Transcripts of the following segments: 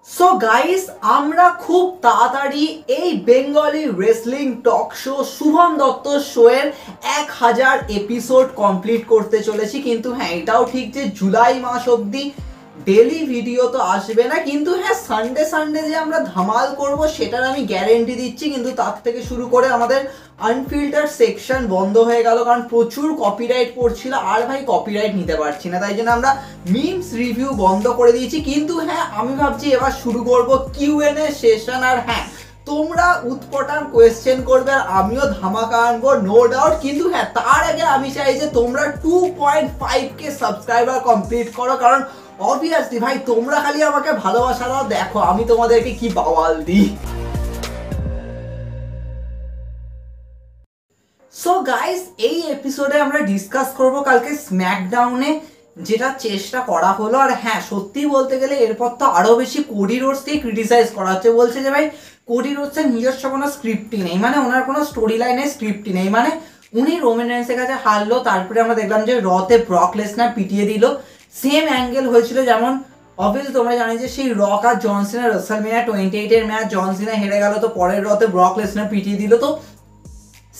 So guys, আমরা খুব তাড়াতাড়ি এই Bengali wrestling talk show Shubham Dutta show এর 1000 এপিসোড কমপ্লিট করতে চলেছি। কিন্তু হ্যাঁ, এটাও ঠিক যে জুলাই মাস অবধি ডেলি ভিডিও তো আসবে না, কিন্তু হ্যাঁ সানডে সানডে যে আমরা ধামাল করব সেটার আমি গ্যারেন্টি দিচ্ছি। কিন্তু তার থেকে শুরু করে আমাদের আনফিল্টার সেকশন বন্ধ হয়ে গেল, কারণ প্রচুর কপিরাইট পড়ছিল, আর ভাই কপিরাইট নিতে পারছি না, তাই জন্য আমরা মিমস রিভিউ বন্ধ করে দিয়েছি। কিন্তু হ্যাঁ, আমি ভাবছি এবার শুরু করব কিউএনএ সেশন। আর হ্যাঁ, তোমরা উৎপটান কোয়েশ্চেন করবে আর আমিও ধামাকা আনবো, নো ডাউট। কিন্তু হ্যাঁ, তার আগে আমি চাই যে তোমরা 2.5k সাবস্ক্রাইবার কমপ্লিট করো, কারণ অবভিয়াসলি ভাই তোমরা খালি আমাকে ভালোবাসা দাও, দেখো আমি তোমাদেরকে কি বাওয়াল দিই। সো গাইস, এই এপিসোডে আমরা ডিসকাস করব কালকে স্ম্যাকডাউনে যেটা চেষ্টা করা হলো। আর হ্যাঁ, সত্যি বলতে গেলে এরপর তো আরো বেশি কোডি রোডসকেই ক্রিটিসাইজ করা হচ্ছে, বলছে যে ভাই কোডি রোডসের নিজস্ব কোনো স্ক্রিপ্টই নেই, মানে ওনার কোনো স্টোরি লাইনের স্ক্রিপ্টই নেই, মানে উনি রোমান রেন্সের কাছে হারলো, তারপরে আমরা দেখলাম যে রতে ব্রক লেসনার পিটিয়ে দিল। সেম অ্যাঙ্গেল হয়েছিল, যেমন অবভিয়াসলি তোমরা জানো যে সেই রক আর জন সিনা রেসলম্যানিয়া 28 ম্যাচ জন সিনা হেরে গেল, তো পরের রতে ব্রক লেসনার পিটিয়ে দিল। তো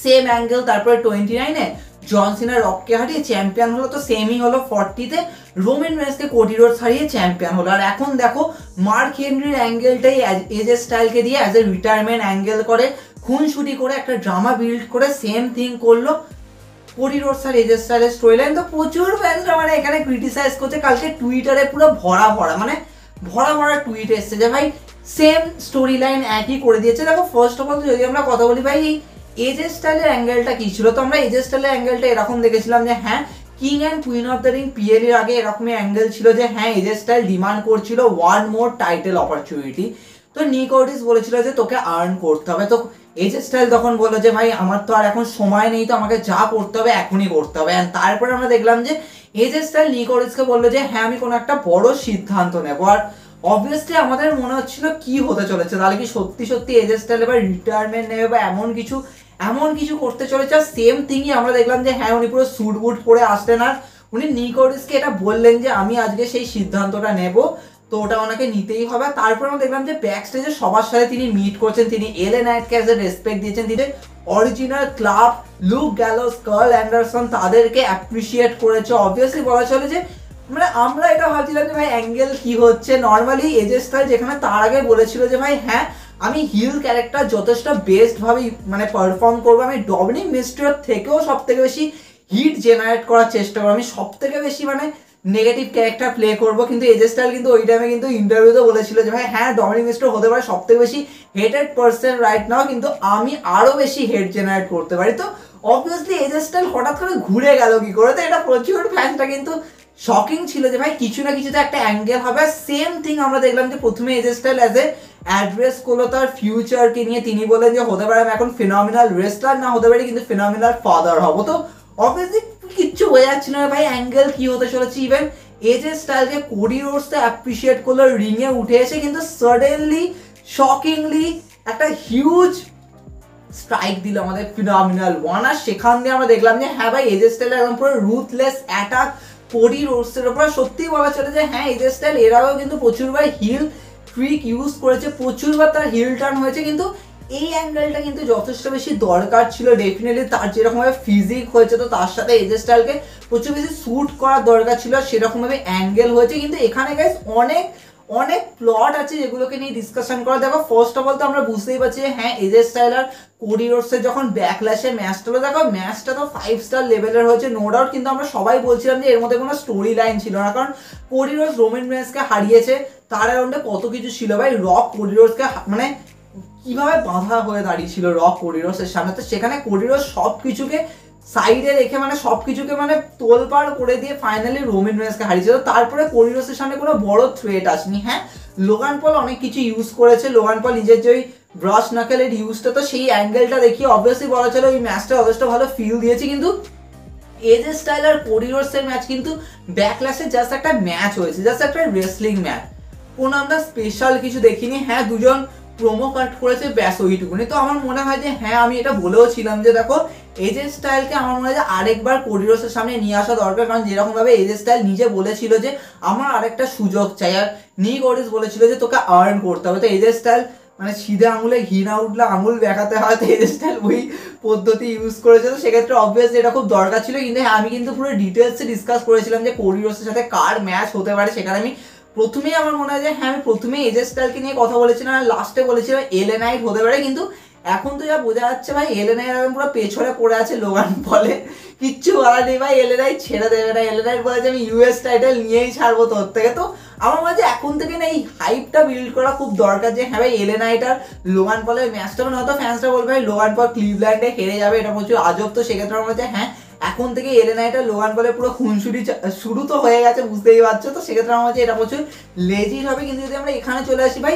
সেম অ্যাঙ্গেল, তারপরে 29-এ জন সিনা রককে হারিয়ে চ্যাম্পিয়ন হলো, তো সেমই হলো 40-তে রোমান রেন্সকে কোডি রোডস হারিয়ে চ্যাম্পিয়ন হলো। আর এখন দেখো মার্ক হেনরির অ্যাঙ্গেলটাই এজে স্টাইলকে দিয়ে অ্যাজ এ রিটায়ারমেন্ট অ্যাঙ্গেল করে খুনসুটি করে একটা ড্রামা বিল্ড করে সেম থিং করলো কোডি রোডস আর এজে স্টাইলের স্টোরি লাইন। তো প্রচুর ফ্যানরা মানে এখানে ক্রিটিসাইজ করছে, কালকে টুইটারে পুরো ভরা ভরা মানে ভরা ভরা টুইট এসছে যে ভাই সেম স্টোরি লাইন একই করে দিয়েছে। দেখো ফার্স্ট অফ অল যদি আমরা কথা বলি ভাই এজে স্টাইলের অ্যাঙ্গেলটা কি ছিল, তো আমরা এজে স্টাইলের অ্যাঙ্গেলটা এরকম দেখেছিলাম যে হ্যাঁ, king and queen of the ring PL এর আগে এরকমই অ্যাঙ্গেল ছিল যে হ্যাঁ এজে স্টাইল ডিমান্ড করছিল ওয়ান মোর টাইটেল অপরচুনিটি, তো নিক অর্টিস বলেছিল যে তোকে আর্ন করতে হবে। তো এজে স্টাইল তখন বললো যে ভাই আমার তো আর এখন সময় নেই, তো আমাকে যা করতে হবে এখনই করতে হবে। অ্যান্ড তারপরে আমরা দেখলাম যে এজে স্টাইল নিক অর্টিসকে বললো যে হ্যাঁ আমি কোনো একটা বড় সিদ্ধান্ত নেবো। আর অবভিয়াসলি আমাদের মনে হচ্ছিল কি হতে চলেছে, তাহলে কি সত্যি সত্যি এজে স্টাইল এবার রিটায়ারমেন্ট নেবে বা এমন কিছু করতে চলেছে। আর সেম থিংই আমরা দেখলাম যে হ্যাঁ উনি পুরো স্যুট বুট পরে আসলেন, আর উনি নিক অর্টিসকে এটা বললেন যে আমি আজকে সেই সিদ্ধান্তটা নেব, তো ওটা ওনাকে নিতেই হবে। তারপর আমরা দেখলাম যে ব্যাক স্টেজে সবার সাথে তিনি মিট করছেন, তিনি এলএ নাইটকে অ্যাজ এ রেসপেক্ট দিয়েছেন, তিনি original club Luke Gallows Karl Anderson তাদেরকে অ্যাপ্রিসিয়েট করেছে। অবভিয়াসলি বলা চলে যে মানে আমরা এটা ভাবছিলাম যে ভাই অ্যাঙ্গেল কি হচ্ছে। নর্মালি এজে স্টাইল যেখানে তার আগে বলেছিল যে ভাই হ্যাঁ আমি হিল ক্যারেক্টার যথেষ্ট বেস্ট ভাবে মানে পারফর্ম করবো, আমি ডমিনিক মিস্ট্রিওর থেকেও সব থেকে বেশি হিট জেনারেট করার চেষ্টা করবো, আমি সব থেকে বেশি মানে নেগেটিভ ক্যারেক্টার প্লে করবো। কিন্তু এজে স্টাইল কিন্তু ওই টাইমে কিন্তু ইন্টারভিউতে বলেছিল যে ভাই হ্যাঁ ডমিনিক মিস্ট্রিও হতে পারে সব থেকে বেশি হেটেড পার্সন রাইট নাও, কিন্তু আমি আরো বেশি হেট জেনারেট করতে পারি। তো অবভিয়াসলি এজে স্টাইল হঠাৎ করে ঘুরে গেল কি করে, তো এটা প্রচুর ফ্যানটা কিন্তু শকিং ছিল যে ভাই কিছু না কিছু তো একটা অ্যাঙ্গেল হবে। সেম থিং আমরা দেখলাম যে প্রথমে এজে স্টাইল অ্যাজ এ অ্যাড্রেস করলো তার ফিউচারকে নিয়ে, তিনি বলেন যে হতে পারে আমি এখন ফিনোমিনাল রেসলার না হতে পারি কিন্তু ফিনোমিনাল ফাদার হবো। তো অবভিয়াসলি কিচ্ছু হয়ে যাচ্ছে না ভাই অ্যাঙ্গেল কি হতে চলেছে। ইভেন এজে স্টাইলকে কোডি রোডসটা অ্যাপ্রিসিয়েট করলো, রিংয়ে উঠে এসে কিন্তু সাডেনলি শকিংলি একটা হিউজ স্ট্রাইক দিল আমাদের ফিনোমিনাল ওয়ান। আর সেখান দিয়ে আমরা দেখলাম যে হ্যাঁ ভাই এজে স্টাইল একদম পুরো রুথলেস অ্যাটাক কোডি রোডসের উপর। সত্যি বলা চলে যে হ্যাঁ এজে স্টাইল এর আগেও কিন্তু প্রচুরবার হিল ট্রিক ইউজ করেছে, প্রচুরবার তার হিল টার্ন হয়েছে, কিন্তু এই অ্যাঙ্গেলটা কিন্তু যথেষ্ট বেশি দরকার ছিল। ডেফিনেটলি তার যেরকমভাবে ফিজিক হয়েছে তো তার সাথে এজে স্টাইলকে প্রচুর বেশি স্যুট করার দরকার ছিল, সেরকমভাবে অ্যাঙ্গেল হয়েছে। কিন্তু এখানে গাইস অনেক প্লট আছে যেগুলোকে নিয়ে ডিসকাশন করা। দেখো ফার্স্ট অফ অল তো আমরা বুঝতেই পারছি যে হ্যাঁ এজে স্টাইল আর কোডি রোডসের যখন ব্যাকল্যাশে ম্যাচটা হলো, দেখো ম্যাচটা তো 5 স্টার লেভেলের হয়েছে নো ডাউট, কিন্তু আমরা সবাই বলছিলাম যে এর মধ্যে কোনো স্টোরি লাইন ছিল না, কারণ কোডি রোডস রোমান রেন্সকে হারিয়েছে, তার অ্যারাউন্ডে কত কিছু ছিল ভাই। রক কোডি রোডসকে মানে কিভাবে বাঁধা হয়ে দাঁড়িয়েছিল রক কোডি রোডসের সামনে, তো সেখানে কোডি রোডস সব কিছুকে সাইডে রেখে মানে সবকিছুকে মানে তোলপাড় করে দিয়ে ফাইনালি রোমান রেন্সকে হারিয়েছিল। তারপরে কোডি রোডসের সামনে কোনো বড় থ্রেট আসেনি। হ্যাঁ লোগান পল অনেক কিছু ইউজ করেছে, লোগান পল নিজের যে ওই ব্রাশ নাকেলের ইউজটা, তো সেই অ্যাঙ্গেলটা দেখিয়ে অবভিয়াসলি বলা চলে ওই ম্যাচটা যথেষ্ট ভালো ফিল দিয়েছে। কিন্তু এজে স্টাইল আর কোডি রোডসের ম্যাচ কিন্তু ব্যাকল্যাশে জাস্ট একটা ম্যাচ হয়েছে, জাস্ট একটা রেসলিং ম্যাচ, কোনো আমরা স্পেশাল কিছু দেখিনি। হ্যাঁ দুজন প্রোমো কাট করেছে, ব্যাস ওইটুকুনি। তো আমার মনে হয় যে হ্যাঁ আমি এটা বলেও ছিলাম যে দেখো এজে স্টাইলকে আমার মনে হয় যে আরেকবার কোডি রোডসের সামনে নিয়ে আসা দরকার, কারণ যেরকম ভাবে এজে স্টাইল নিজে বলেছিল যে আমার আরেকটা সুযোগ চাই, আর নিক ওডিস বলেছিল যে তোকে আর্ন করতে হবে। তো এজে স্টাইল মানে সিধে আঙুলে ঘি না উঠলে আঙুল দেখাতে হয়, তো এজে স্টাইল ওই পদ্ধতি ইউজ করেছে। তো সেক্ষেত্রে অবভিয়াসলি এটা খুব দরকার ছিল। কিন্তু হ্যাঁ আমি কিন্তু পুরো ডিটেলসে ডিসকাস করেছিলাম যে কোডি রোডসের সাথে কার ম্যাচ হতে পারে, সেখানে আমি প্রথমেই আমার মনে হয় যে হ্যাঁ আমি প্রথমেই এজে স্টাইলকে নিয়ে কথা বলেছিলাম, আর লাস্টে বলেছিলাম এলএ নাইট হতে পারে। কিন্তু এখন তো যা বোঝা যাচ্ছে ভাই এলএ নাইট এখন পুরো পেছনে পড়ে আছে লোগান পলে, কিচ্ছু বলার নেই ভাই, এলএ নাইট ছেড়ে দেবে না। এলএ নাইট বলেছে আমি ইউএস টাইটেল নিয়েই ছাড়বো তোর থেকে। তো আমার মনে হয় এখন থেকে না এই হাইপটা বিল্ড করা খুব দরকার যে হ্যাঁ ভাই এলএ নাইট আর লোগান পলের ম্যাচটা, মানে হয়তো ফ্যান্সরা বলবে ভাই লোগান পল ক্লিভল্যান্ডে হেরে যাবে, এটা প্রচুর আজব। তো সেক্ষেত্রে আমার মনে হয় হ্যাঁ এখন থেকে এলএ নাইট আর লোগান পলের পুরো খুনসুটি শুরু তো হয়ে গেছে, বুঝতেই পারছো। তো সেক্ষেত্রে আমার মনে হয় এটা প্রচুর লেজিট হবে। কিন্তু যদি আমরা এখানে চলে আসি ভাই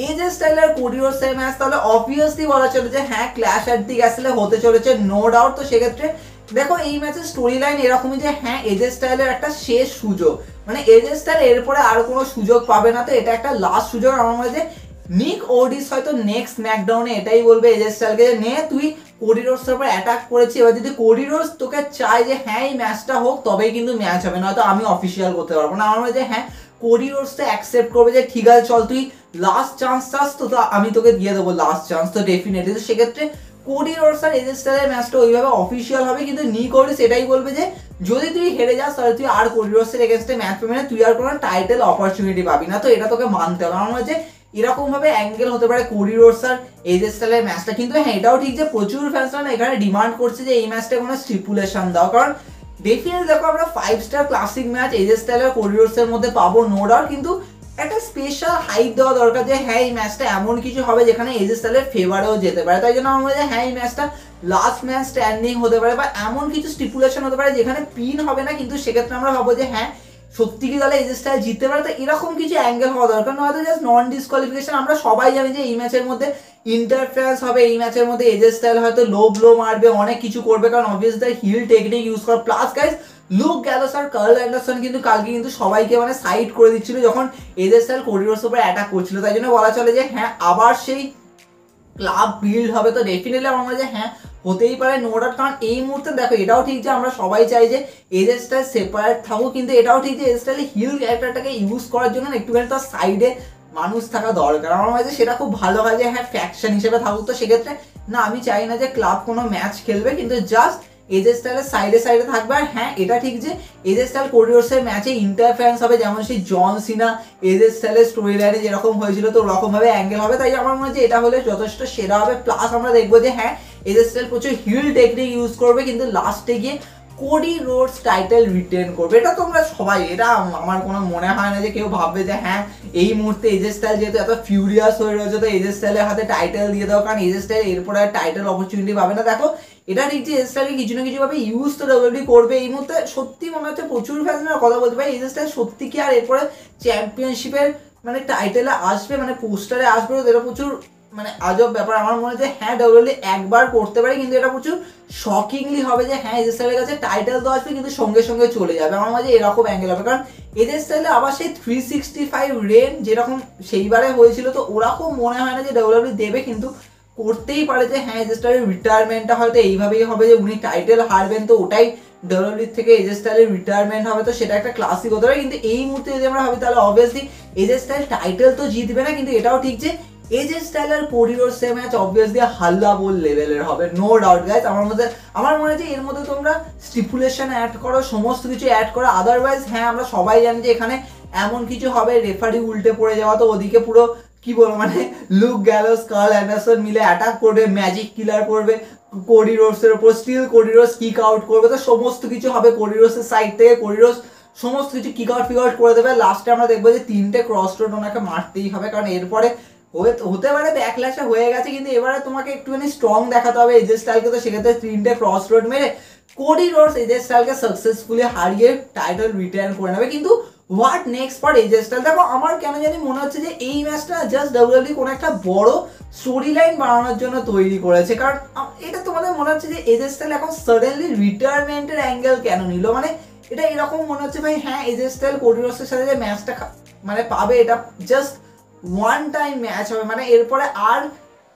এজে স্টাইল আর কোডি রোডসের ম্যাচ, তাহলে অবভিয়াসলি বলা চলে যে হ্যাঁ ক্ল্যাশ অ্যাট দি ক্যাসেলে হতে চলেছে, নো ডাউট। তো সেক্ষেত্রে দেখো এই ম্যাচের স্টোরি লাইন এরকমই যে হ্যাঁ এজে স্টাইলের একটা শেষ সুযোগ, মানে এজে স্টাইল এরপরে আর কোনো সুযোগ পাবে না, তো এটা একটা লাস্ট সুযোগ। আমার মনে হয় যে নিক ওডিস হয়তো নেক্সট স্ম্যাকডাউনে এটাই বলবে এজে স্টাইলকে যে নে তুই কোডি রোডসের উপর অ্যাটাক করেছি, এবার যদি কোডি রোডস তোকে চায় যে হ্যাঁ এই ম্যাচটা হোক তবেই কিন্তু ম্যাচ হবে, না হয়তো আমি অফিসিয়াল করতে পারবো না। আমার মনে হয় যে হ্যাঁ কোডি রোডস তো অ্যাকসেপ্ট করবে যে ঠিক আছে চল তুই লাস্ট চান্স চাস, তো আমি তোকে দিয়ে দেবো লাস্ট চান্স, তো ডেফিনেটলি। তো সেক্ষেত্রে কোডি রোডস আর এজে স্টাইলের ম্যাচটা ওইভাবে অফিসিয়াল হবে। কিন্তু নিক ওডিস এটাই বলবে যে যদি তুই হেরে যাস তাহলে তুই আর কোডি রোডসের এগেনস্টে ম্যাচ পাবি না, তুই আর কোনো টাইটেল অপরচুনিটি পাবি না, তো এটা তোকে মানতে হবে। আমার মনে হচ্ছে এরকম ভাবে অ্যাঙ্গেল হতে পারে কোডি রোডস আর এজে স্টাইলের ম্যাচটা। কিন্তু হ্যাঁ এটাও ঠিক যে প্রচুর ফ্যান্সরা না এখানে ডিমান্ড করছে যে এই ম্যাচটা কোনো স্টিপুলেশন দাও, কারণ ডেফিনেটলি দেখো আমরা 5 স্টার ক্লাসিক ম্যাচ এজে স্টাইল আর কোডি রোডসের মধ্যে পাবো, নো ডাউট। কিন্তু একটা স্পেশাল হাইপ দেওয়া দরকার যে হ্যাঁ এই ম্যাচটা এমন কিছু হবে যেখানে এজে স্টাইলের ফেভারেও যেতে পারে। তাই জন্য আমার মনে হয় হ্যাঁ এই ম্যাচটা লাস্ট ম্যাচ স্ট্যান্ডিং হতে পারে, বা এমন কিছু স্টিপুলেশন হতে পারে যেখানে পিন হবে না, কিন্তু সেক্ষেত্রে আমরা ভাববো যে হ্যাঁ সত্যি কি তাহলে এজে স্টাইল জিততে পারে। তো এরকম কিছু অ্যাঙ্গেল হওয়া দরকার, নয়তো জাস্ট নন ডিসকোয়ালিফিকেশন। আমরা সবাই জানি যে এই ম্যাচের মধ্যে ইন্টারফারেন্স হবে, এই ম্যাচের মধ্যে এজে স্টাইল হয়তো লো ব্লো মারবে, অনেক কিছু করবে, কারণ অবভিয়াসলি হিল টেকনিক ইউজ করে। প্লাস গাইজ লুক গ্যালোস আর কার্ল অ্যান্ডারসন কিন্তু কালকে কিন্তু সবাইকে মানে সাইড করে দিচ্ছিল যখন এজে স্টাইল কোডি রোডসের উপর অ্যাটাক করছিল। তাই জন্য বলা চলে যে হ্যাঁ আবার সেই ক্লাব বিল্ড হবে। তো ডেফিনেটলি আমার মনে হয় যে হ্যাঁ হতেই পারে, নো ডাউট। কারণ এই মুহূর্তে দেখো এটাও ঠিক যে আমরা সবাই চাই যে এজে স্টাইল সেপারেট থাকুক, কিন্তু এটাও ঠিক যে এজে স্টাইল হিল ক্যারেক্টারটাকে ইউজ করার জন্য একটুখানি তার সাইডে মানুষ থাকা দরকার। আমার মনে হয় যে সেটা খুব ভালো হয় যে হ্যাঁ ফ্যাকশন হিসেবে থাকুক। তো সেক্ষেত্রে না আমি চাই না যে ক্লাব কোনো ম্যাচ খেলবে, কিন্তু জাস্ট এজে স্টাইলের সাইডে সাইডে থাকবে। আর হ্যাঁ এটা ঠিক যে এজে স্টাইল কোডি রোডসের ম্যাচে ইন্টারফারেন্স হবে, যেমন সেই জন সিনা এজে স্টাইলের স্টোরি লাইনে যেরকম হয়েছিল, তো ওরকম ভাবে অ্যাঙ্গেল হবে। তাই আমার মনে হয় যে এটা হলে যথেষ্ট সেরা হবে। প্লাস আমরা দেখবো যে হ্যাঁ এজে স্টাইল প্রচুর হিল টেকনিক ইউজ করবে, কিন্তু লাস্টে গিয়ে কোডি রোডস টাইটেল রিটেন করবে। এটা তোমরা সবাই, এটা আমার কোনো মনে হয় না যে কেউ ভাববে যে হ্যাঁ এই মুহূর্তে এজে স্টাইল যেহেতু এত ফিউরিয়াস হয়ে রয়েছে তো এজে স্টাইলের হাতে টাইটেল দিয়ে দাও, কারণ এজে স্টাইল এরপরে আর টাইটেল অপরচুনিটি পাবে না। দেখো এটা ঠিক যে এজে স্টাইলকে কিছু না কিছু ভাবে ইউজ তো ডব্লিউডব্লিউই করবে। এই মুহূর্তে সত্যি মনে হচ্ছে প্রচুর ফ্যান্সরা কথা বলতে পারে এজে স্টাইল সত্যি কি আর এরপরে চ্যাম্পিয়নশিপের মানে টাইটেলে আসবে, মানে পোস্টারে আসবে, এটা প্রচুর মানে আজব ব্যাপার। আমার মনে হয় যে হ্যাঁ ডব্লিউডব্লিউই একবার করতে পারে, কিন্তু এটা প্রচুর শকিংলি হবে যে হ্যাঁ এজে স্টাইলের কাছে টাইটেল তো আসবে কিন্তু সঙ্গে সঙ্গে চলে যাবে। আমার মনে হয় এরকম অ্যাঙ্গেল হবে, কারণ এজে স্টাইলে আবার সেই 365 রেন যেরকম সেইবারে হয়েছিল, তো ওরকম মনে হয় না যে ডব্লিউডব্লিউই দেবে। কিন্তু করতেই পারে যে হ্যাঁ এজে স্টাইলের রিটায়ারমেন্টটা হয়তো এইভাবেই হবে যে উনি টাইটেল হারবেন, তো ওটাই ডব্লিউডব্লিউই থেকে এজে স্টাইলের রিটায়ারমেন্ট হবে, তো সেটা একটা ক্লাসিক হতে পারে। কিন্তু এই মুহূর্তে যদি আমরা ভাবি তাহলে অবভিয়াসলি এজে স্টাইল টাইটেল তো জিতবে না, কিন্তু এটাও ঠিক যে এজে স্টাইল আর কোডি রোডসের ম্যাচ অবভিয়াসলি হাল্লা বল লেভেলের হবে, নো ডাউট গাইজ। আমার মনে হয় যে এর মধ্যে তোমরা স্টিপুলেশন অ্যাড করো, সমস্ত কিছু অ্যাড করো। আদারওয়াইজ হ্যাঁ আমরা সবাই জানি যে এখানে এমন কিছু হবে রেফারি উল্টে পড়ে যাওয়া, তো ওদিকে পুরো কি বলবো মানে লুক গ্যালোস কার্ল অ্যান্ডারসন মিলে অ্যাটাক করবে, ম্যাজিক কিলার করবে কোডি রোডসের উপর, still Cody Rhodes kick out করবে, তো সমস্ত কিছু হবে কোডি রোডসের সাইড থেকে। কোডি রোডস সমস্ত কিছু কিক আউট করে দেবে। লাস্টে আমরা দেখবো যে 3টে ক্রস রোড ওনাকে মারতেই হবে, কারণ এরপরে হতে পারে ব্যাকল্যাশে হয়ে গেছে, কিন্তু এবারে তোমাকে একটুখানি স্ট্রং দেখাতে হবে এজে স্টাইলকে। তো সেক্ষেত্রে 3টে ক্রস রোড মেরে কোডি রোডস এজে স্টাইলকে সাকসেসফুলি হারিয়ে টাইটেল রিটার্ন করে নেবে। কিন্তু হোয়াট নেক্সট ফর এজে স্টাইল? দেখো আমার কেন জানি মনে হচ্ছে যে এই ম্যাচটা জাস্ট ডব্লিউডব্লিউই কোনো একটা বড় স্টোরি লাইন বানানোর জন্য তৈরি করেছে, কারণ এটা তোমাদের মনে হচ্ছে যে এজে স্টাইল এখন সাডেনলি রিটায়ারমেন্টের অ্যাঙ্গেল কেন নিল? মানে এটা এরকম মনে হচ্ছে ভাই হ্যাঁ এজে স্টাইল কোডি রোডসের সাথে যে ম্যাচটা মানে পাবে, এটা জাস্ট ওয়ান টাইম ম্যাচ হবে, মানে এরপরে আর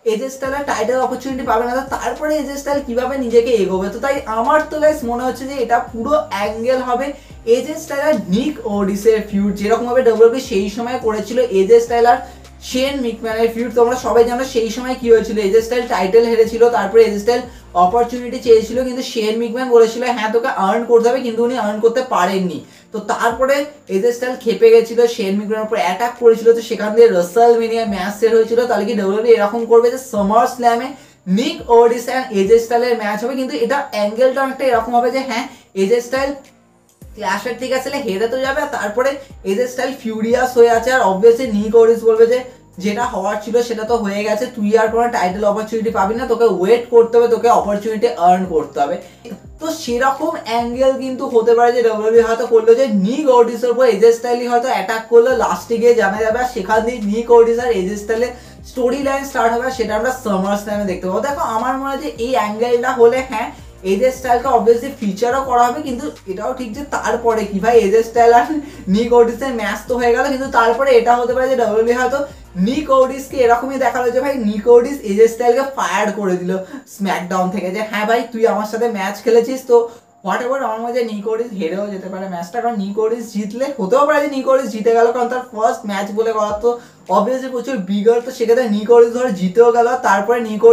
এজে স্টাইলের টাইটেল অপরচুনিটি পাবে না। তো তারপরে এজে স্টাইল কিভাবে নিজেকে এগোবে, তো তাই আমার তো গাইস মনে হচ্ছে যে এটা পুরো অ্যাঙ্গেল হবে এজে স্টাইল আর নিক ওডিসের ফিউড, যেরকম ভাবে ডব্লিউডব্লিউ সেই সময় করেছিল এজে স্টাইল আর শেন মিকম্যানের ফিউড। তোমরা সবাই জানো সেই সময় কি হয়েছিল, এজে স্টাইল টাইটেল হেরেছিল, তারপরে এজে স্টাইল অপরচুনিটি চেয়েছিল, কিন্তু শেন মিকম্যান বলেছিল হ্যাঁ তোকে আর্ন করতে হবে, কিন্তু উনি আর্ন করতে পারেননি। তো তারপরে এজে স্টাইল খেপে গেছিল, শেন মিকম্যানের উপর অ্যাটাক করেছিল, তো সেখান দিয়ে রাসেলমেনিয়া ম্যাচ সেট হয়েছিল। তাহলে কি ডব্লিউডব্লিউ এরকম করবে যে সামার স্ল্যামে নিক ওডিস অ্যান্ড এজে স্টাইলের ম্যাচ হবে, কিন্তু এটা অ্যাঙ্গেলটা অনেকটা এরকম হবে যে হ্যাঁ এজে স্টাইল ক্ল্যাশের ঠিক আছে হেরে তো যাবে, আর তারপরে এজে স্টাইল ফিউরিয়াস হয়ে আছে, আর অবভিয়াসলি নিক ওডিস বলবে যে যেটা হওয়ার ছিল সেটা তো হয়ে গেছে, তুই আর কোনো টাইটেল অপরচুনিটি পাবি না, তোকে ওয়েট করতে হবে, তোকে অপরচুনিটি আর্ন করতে হবে। তো সেরকম অ্যাঙ্গেল কিন্তু হতে পারে যে ডব্লিউডব্লিউ হয়তো করলো যে নিক ওডিসের উপর এজে স্টাইলই হয়তো অ্যাটাক করলো, লাস্টে গিয়ে জানা যাবে, আর সেখান দিয়ে নিক ওডিস আর এজে স্টাইলের স্টোরি লাইন স্টার্ট হবে, সেটা আমরা সামার স্ল্যামে দেখতে পাবো। দেখো আমার মনে হয় যে এই অ্যাঙ্গেলটা হলে হ্যাঁ এজে স্টাইলকে অবভিয়াসলি ফিচারও করা হবে, কিন্তু এটাও ঠিক যে তারপরে কি ভাই এজে স্টাইল আর নিক ওডিসের ম্যাচ তো হয়ে গেল, কিন্তু তারপরে এটা হতে পারে যে ডব্লিউডব্লিউ হয়তো নিক ওডিসকে এরকমই দেখালো যে ভাই নিক ওডিস এজে স্টাইলকে ফায়ার করে দিল স্ম্যাকডাউন থেকে, যে হ্যাঁ ভাই তুই আমার সাথে ম্যাচ খেলেছিস, তো হোয়াট এভার। আমার মধ্যে নিক ওডিস হেরেও যেতে পারে ম্যাচটা, কারণ নিক ওডিস জিতলে হতেও পারে যে নিক ওডিস জিতে গেল, কারণ তার ফার্স্ট ম্যাচ বলে কথা তো অবভিয়াসলি প্রচুর বিগার, তো সেক্ষেত্রে নিক ওডিস ধরে জিতেও গেল। তারপরে নিক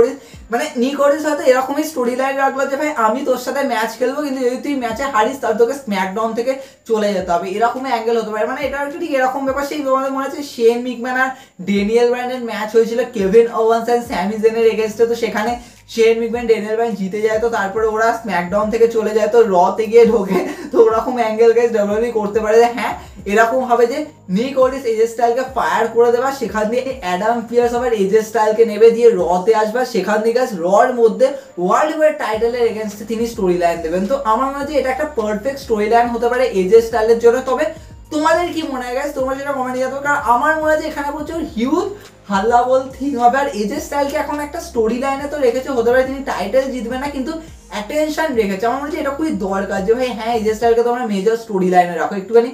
ওডিস হয়তো এরকমই স্টোরি লাইন রাখলো যে ভাই আমি তোর সাথে ম্যাচ খেলবো, কিন্তু যদি তুই ম্যাচে হারিস তাহলে তোকে স্ম্যাকডাউন থেকে চলে যেতে হবে, এরকমই অ্যাঙ্গেল হতে পারে। মানে এটা একটু ঠিক এরকম ব্যাপার, সেই তোমাদের মনে আছে শেন মিকম্যান আর ড্যানিয়েল ব্রায়ানের ম্যাচ হয়েছিল কেভিন ওভান্স অ্যান্ড স্যামি জেনের এগেইনস্টে, তো সেখানে শেন মিকম্যান ড্যানিয়েল ব্রায়ান জিতে যায়, তো তারপরে ওরা স্ম্যাকডাউন থেকে চলে যায়, তো রতে গিয়ে ঢোকে। তো ওরকম অ্যাঙ্গেল গাইস ডব্লিউডব্লিউ করতে পারে যে হ্যাঁ এরকম হবে যে নিক ওডিস এজে স্টাইলকে ফায়ার করে দেবা, সেখান দিয়ে অ্যাডাম পিয়ার্স আবার এজে স্টাইলকে নেবে দিয়ে রতে আসবা, সেখান থেকে রর মধ্যে ওয়ার্ল্ড ওয়াইড টাইটেলের এগেইনস্টে তিনি স্টোরি লাইন দেবেন। তো আমার মনে হয় এটা একটা পারফেক্ট স্টোরি লাইন হতে পারে এজে স্টাইলের জন্য। তবে তোমাদের কি মনে হয় গাইস, তোমরা সেটা কমেন্টে জানাবে, কারণ আমার মনে হয় যে এখানে প্রচুর হিউজ হাল্লা বল থিং হবে। আর এজে স্টাইলকে এখন একটা স্টোরি লাইনে তো রেখেছে, হতে পারে তিনি টাইটেল জিতবে না, কিন্তু অ্যাটেনশন রেখেছে। আমার মনে হচ্ছে এটা খুবই দরকার যে ভাই হ্যাঁ এজে স্টাইলকে তোমরা মেজর স্টোরি লাইনে রাখো, একটুখানি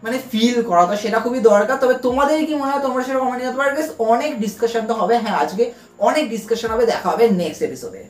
মানে ফিল করা, তো সেটা খুবই দরকার। তবে তোমাদের কি মনে হয় তোমরা সেটা কমেন্টে জানাতে পারো। অনেক ডিসকাশন তো হবে, হ্যাঁ আজকে অনেক ডিসকাশন হবে, দেখা হবে নেক্সট এপিসোডে।